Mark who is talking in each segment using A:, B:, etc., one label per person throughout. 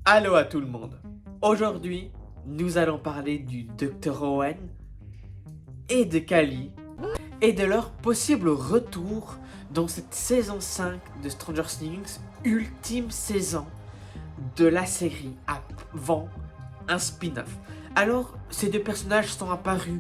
A: Allô à tout le monde. Aujourd'hui, nous allons parler du Dr. Owen et de Kali et de leur possible retour dans cette saison 5 de Stranger Things, ultime saison de la série avant un spin-off. Alors, ces deux personnages sont apparus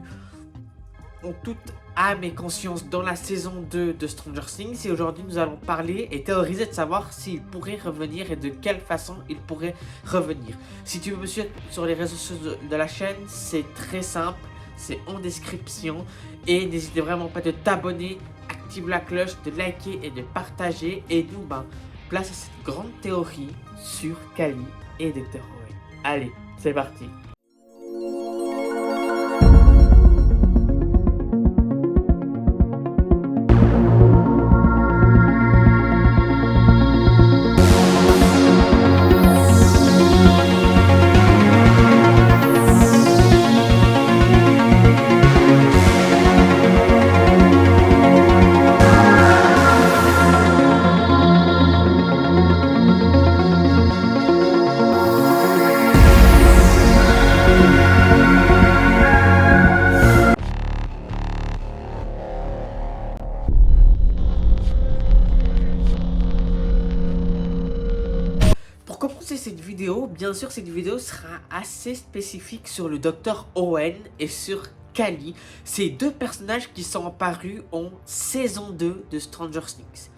A: en toute âme et conscience dans la saison 2 de Stranger Things et aujourd'hui nous allons parler et théoriser de savoir s'ils pourraient revenir et de quelle façon ils pourraient revenir. Si tu veux me suivre sur les réseaux sociaux de la chaîne, c'est très simple, c'est en description et n'hésitez vraiment pas de t'abonner, active la cloche, de liker et de partager et nous place à cette grande théorie sur Kali et Dr. Owen. Allez, c'est parti. Pour commencer cette vidéo, bien sûr cette vidéo sera assez spécifique sur le Dr. Owen et sur Kali, ces deux personnages qui sont apparus en saison 2 de Stranger Things.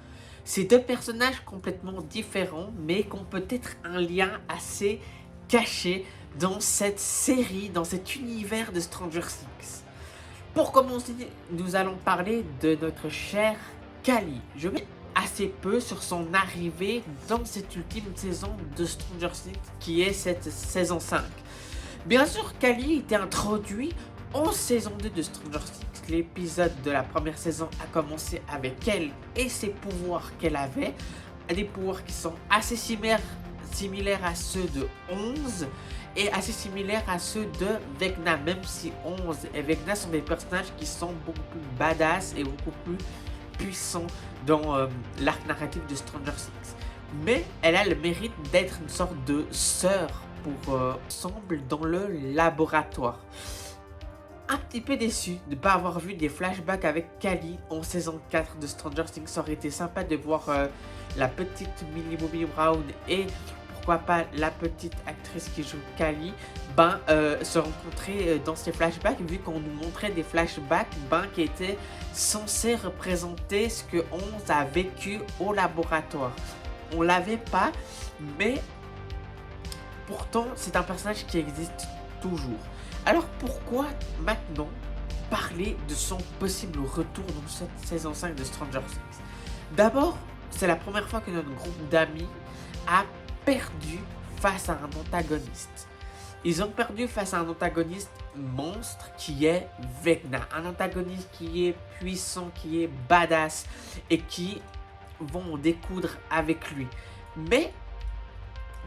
A: Ces deux personnages complètement différents mais qui ont peut-être un lien assez caché dans cette série, dans cet univers de Stranger Things. Pour commencer, nous allons parler de notre chère Kali. Je vais assez peu sur son arrivée dans cette ultime saison de Stranger Things qui est cette saison 5. Bien sûr, Kali était introduit en saison 2 de Stranger Things. L'épisode de la première saison a commencé avec elle et ses pouvoirs qu'elle avait. Des pouvoirs qui sont assez similaires à ceux de 11 et assez similaires à ceux de Vecna, même si 11 et Vecna sont des personnages qui sont beaucoup plus badass et beaucoup plus puissants dans l'arc narratif de Stranger Things. Mais elle a le mérite d'être une sorte de sœur pour ensemble dans le laboratoire. Un petit peu déçu de ne pas avoir vu des flashbacks avec Kali en saison 4 de Stranger Things. Ça aurait été sympa de voir la petite Millie Bobby Brown et pourquoi pas la petite actrice qui joue Kali se rencontrer dans ces flashbacks, vu qu'on nous montrait des flashbacks qui étaient censés représenter ce que 11 a vécu au laboratoire. On l'avait pas, mais pourtant c'est un personnage qui existe toujours. Alors pourquoi maintenant parler de son possible retour dans cette saison 5 de Stranger Things? D'abord, c'est la première fois que notre groupe d'amis a perdu face à un antagoniste. Ils ont perdu face à un antagoniste monstre qui est Vecna. Un antagoniste qui est puissant, qui est badass et qui vont découdre avec lui. Mais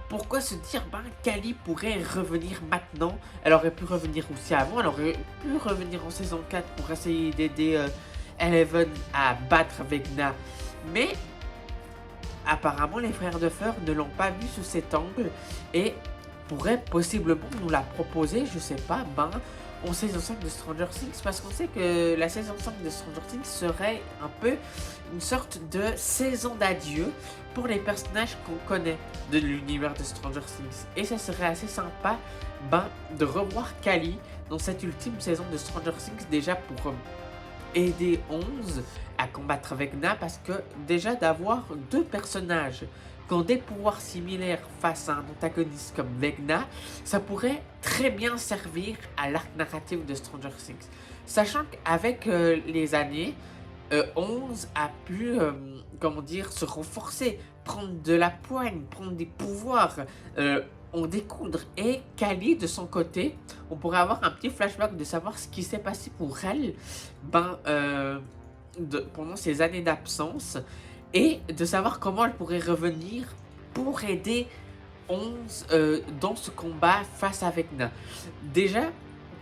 A: pourquoi se dire Kali pourrait revenir maintenant? Elle aurait pu revenir aussi avant, elle aurait pu revenir en saison 4 pour essayer d'aider Eleven à battre Vecna. Mais apparemment les frères de Fur ne l'ont pas vu sous cet angle et pourraient possiblement nous la proposer, je sais pas, en saison 5 de Stranger Things, parce qu'on sait que la saison 5 de Stranger Things serait un peu une sorte de saison d'adieu pour les personnages qu'on connaît de l'univers de Stranger Things. Et ça serait assez sympa de revoir Kali dans cette ultime saison de Stranger Things, déjà pour aider 11 à combattre Vecna, parce que déjà d'avoir deux personnages qui ont des pouvoirs similaires face à un antagoniste comme Vecna, ça pourrait très bien servir à l'arc narratif de Stranger Things. Sachant qu'avec les années, 11 a pu, se renforcer, prendre de la poigne, prendre des pouvoirs, en découdre. Et Kali, de son côté, on pourrait avoir un petit flashback de savoir ce qui s'est passé pour elle pendant ces années d'absence et de savoir comment elle pourrait revenir pour aider 11 dans ce combat face à Vecna. Déjà,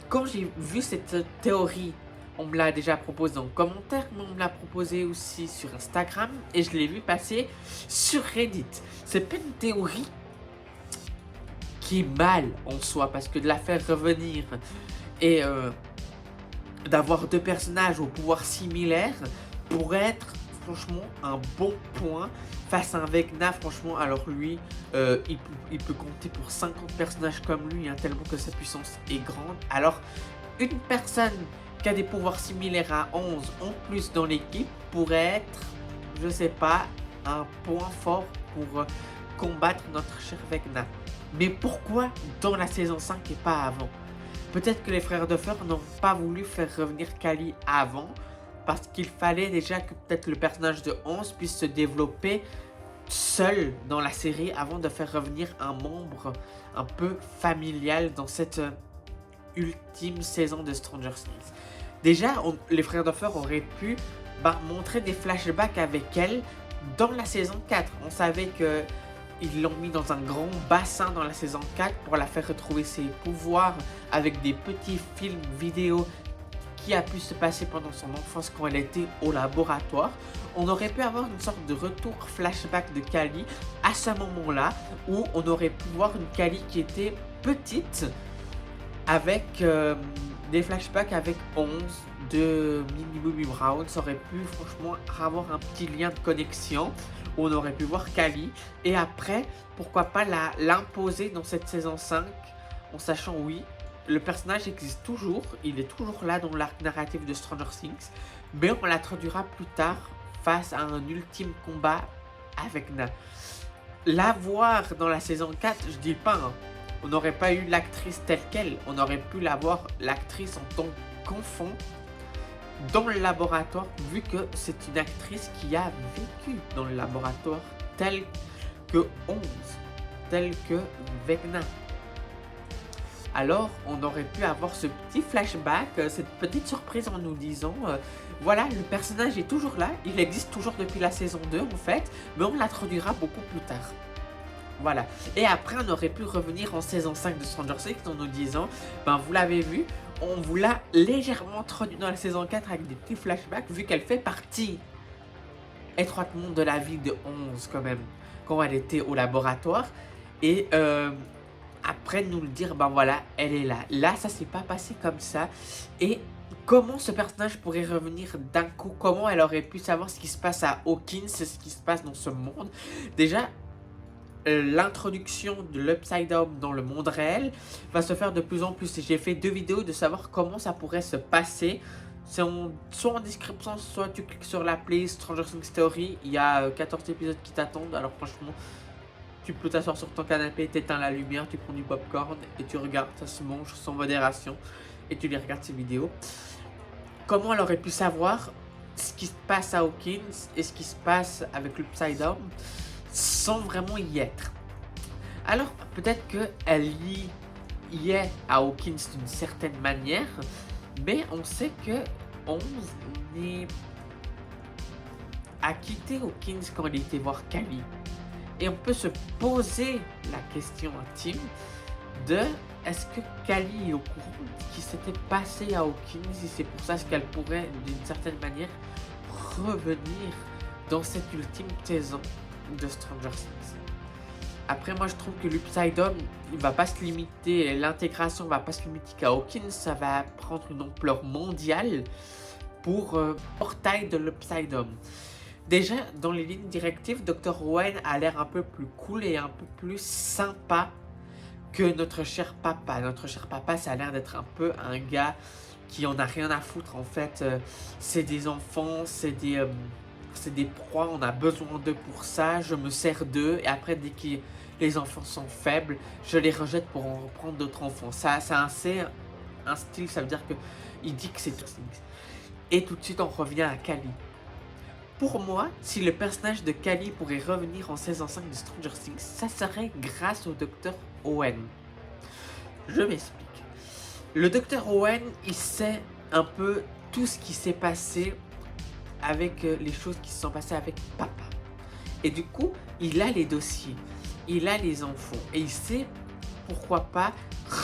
A: quand j'ai vu cette théorie, on me l'a déjà proposé en commentaire, mais on me l'a proposé aussi sur Instagram et je l'ai vu passer sur Reddit. C'est pas une théorie qui est mal en soi, parce que de la faire revenir et d'avoir deux personnages au pouvoir similaire pourrait être franchement un bon point face à un Vecna. Franchement, alors lui, il peut compter pour 50 personnages comme lui, hein, tellement que sa puissance est grande. Alors, une personne qui a des pouvoirs similaires à 11 en plus dans l'équipe pourrait être, je sais pas, un point fort pour combattre notre cher Vecna. Mais pourquoi dans la saison 5 et pas avant? Peut-être que les frères de Fer n'ont pas voulu faire revenir Kali avant, parce qu'il fallait déjà que peut-être le personnage de 11 puisse se développer seul dans la série avant de faire revenir un membre un peu familial dans cette ultime saison de Stranger Things. Déjà, les frères de Fer auraient pu montrer des flashbacks avec elle dans la saison 4. On savait que ils l'ont mis dans un grand bassin dans la saison 4 pour la faire retrouver ses pouvoirs avec des petits films vidéo qui a pu se passer pendant son enfance quand elle était au laboratoire. On aurait pu avoir une sorte de retour flashback de Kali à ce moment-là, où on aurait pu voir une Kali qui était petite avec des flashbacks avec 11 de Millie Bobby Brown. Ça aurait pu franchement avoir un petit lien de connexion. On aurait pu voir Kali et après, pourquoi pas l'imposer dans cette saison 5 en sachant, oui, le personnage existe toujours, il est toujours là dans l'arc narratif de Stranger Things, mais on l'introduira plus tard face à un ultime combat avec Na. La voir dans la saison 4, je dis pas, hein, on n'aurait pas eu l'actrice telle qu'elle, on aurait pu la voir, l'actrice en tant qu'enfant, dans le laboratoire, vu que c'est une actrice qui a vécu dans le laboratoire tel que 11, tel que Vecna. Alors on aurait pu avoir ce petit flashback, cette petite surprise en nous disant voilà, le personnage est toujours là, il existe toujours depuis la saison 2 en fait, mais on l'introduira beaucoup plus tard. Voilà. Et après, on aurait pu revenir en saison 5 de Stranger Things en nous disant, vous l'avez vu, on vous l'a légèrement introduit dans la saison 4 avec des petits flashbacks, vu qu'elle fait partie étroitement de la vie de 11 quand même, quand elle était au laboratoire. Et après nous le dire, voilà, elle est là. Là, ça s'est pas passé comme ça. Et comment ce personnage pourrait revenir d'un coup? Comment elle aurait pu savoir ce qui se passe à Hawkins, ce qui se passe dans ce monde? Déjà, l'introduction de l'Upside Down dans le monde réel va se faire de plus en plus. J'ai fait 2 vidéos de savoir comment ça pourrait se passer. C'est soit en description, soit tu cliques sur la playlist Stranger Things Story. Il y a 14 épisodes qui t'attendent. Alors franchement, tu peux t'asseoir sur ton canapé, t'éteins la lumière, tu prends du popcorn et tu regardes, ça se mange sans modération. Et tu les regardes ces vidéos. Comment elle aurait pu savoir ce qui se passe à Hawkins et ce qui se passe avec l'Upside Down sans vraiment y être? Alors peut-être qu'elle y est à Hawkins d'une certaine manière, mais on sait que 11 a quitté Hawkins quand il était voir Kali. Et on peut se poser la question intime de est-ce que Kali est au courant de ce qui s'était passé à Hawkins et c'est pour ça qu'elle pourrait d'une certaine manière revenir dans cette ultime saison de Stranger Things. Après, moi je trouve que l'Upside Down, il va pas se limiter, l'intégration va pas se limiter qu'à Hawkins, ça va prendre une ampleur mondiale pour portail de l'Upside Down. Déjà, dans les lignes directives, Dr. Owen a l'air un peu plus cool et un peu plus sympa que notre cher papa. Notre cher papa, ça a l'air d'être un peu un gars qui en a rien à foutre en fait. C'est des enfants, c'est des proies, on a besoin d'eux pour ça, je me sers d'eux et après dès que les enfants sont faibles, je les rejette pour en reprendre d'autres enfants. Ça c'est un style, ça veut dire que il dit que c'est tout. Et tout de suite on revient à Kali. Pour moi, si le personnage de Kali pourrait revenir en saison 5 de Stranger Things, ça serait grâce au Dr. Owen. Je m'explique. Le Dr. Owen, il sait un peu tout ce qui s'est passé avec les choses qui se sont passées avec papa. Et du coup, il a les dossiers, il a les enfants et il sait pourquoi pas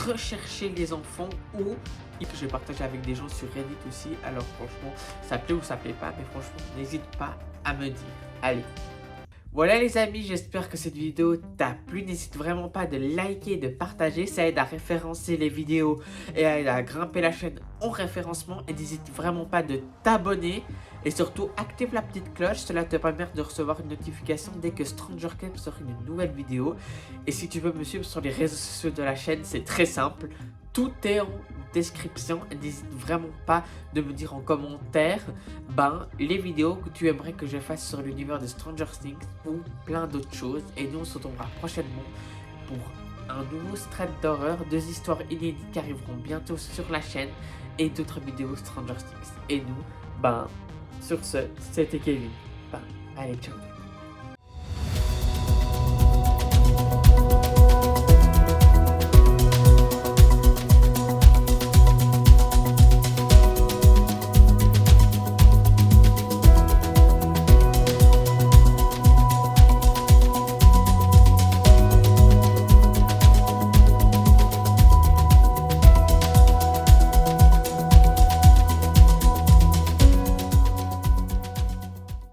A: rechercher les enfants ou que j'ai partagé avec des gens sur Reddit aussi. Alors franchement, ça plaît ou ça plaît pas, mais franchement, n'hésite pas à me dire. Allez. Voilà les amis, j'espère que cette vidéo t'a plu. N'hésite vraiment pas de liker, de partager, ça aide à référencer les vidéos et à aider à grimper la chaîne en référencement. Et n'hésite vraiment pas de t'abonner et surtout active la petite cloche, cela te permet de recevoir une notification dès que Stranger Camp sort une nouvelle vidéo. Et si tu veux me suivre sur les réseaux sociaux de la chaîne, c'est très simple, tout est en description. N'hésite vraiment pas de me dire en commentaire les vidéos que tu aimerais que je fasse sur l'univers de Stranger Things ou plein d'autres choses. Et nous on se retrouvera prochainement pour un nouveau strat d'horreur, 2 histoires inédites qui arriveront bientôt sur la chaîne et d'autres vidéos Stranger Things. Et nous, sur ce, c'était Kevin. Allez, ciao.